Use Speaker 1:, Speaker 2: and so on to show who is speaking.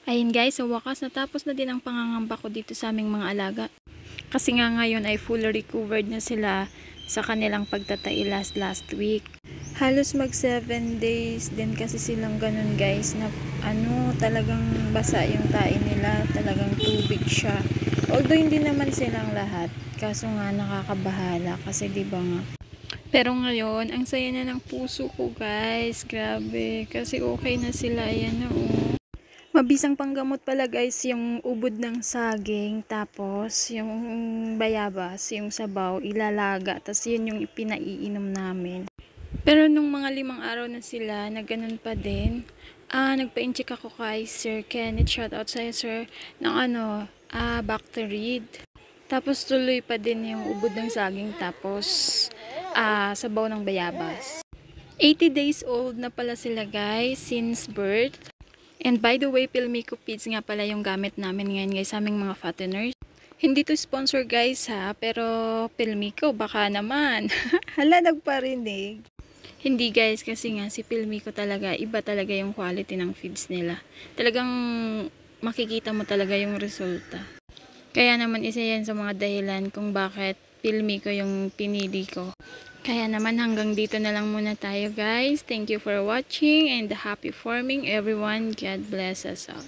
Speaker 1: Ayun guys, sa wakas natapos na din ang pangangamba ko dito sa aming mga alaga. Kasi nga ngayon ay fully recovered na sila sa kanilang pagtatai last week. Halos mag 7 days din kasi silang ganun guys na talagang basa yung tae nila, talagang tubig siya. Although hindi naman silang lahat, kaso nga nakakabahala kasi diba nga. Pero ngayon, ang saya na ng puso ko guys, grabe, kasi okay na sila, ayan na oh. Mabisang panggamot pala guys yung ubod ng saging, tapos yung bayabas, yung sabaw, ilalaga, tapos yun yung ipinaiinom namin. Pero nung mga 5 araw na sila, na ganun pa din, nagpa-incheck ako kay Sir Kenneth, shout out sa'yo sir, ng Bacterid. Tapos tuloy pa din yung ubod ng saging, tapos sabaw ng bayabas. 80 days old na pala sila guys, since birth. And by the way, Pilmico Feeds nga pala yung gamit namin ngayon guys sa aming mga fatteners. Hindi to sponsor guys ha, pero Pilmico baka naman. Hala, nagparinig. Hindi guys, kasi nga si Pilmico talaga, iba talaga yung quality ng feeds nila. Talagang makikita mo talaga yung resulta. Kaya naman isa yan sa mga dahilan kung bakit Pilmico yung pinili ko. Kaya naman hanggang dito na lang muna tayo guys. Thank you for watching and happy farming everyone. God bless us all.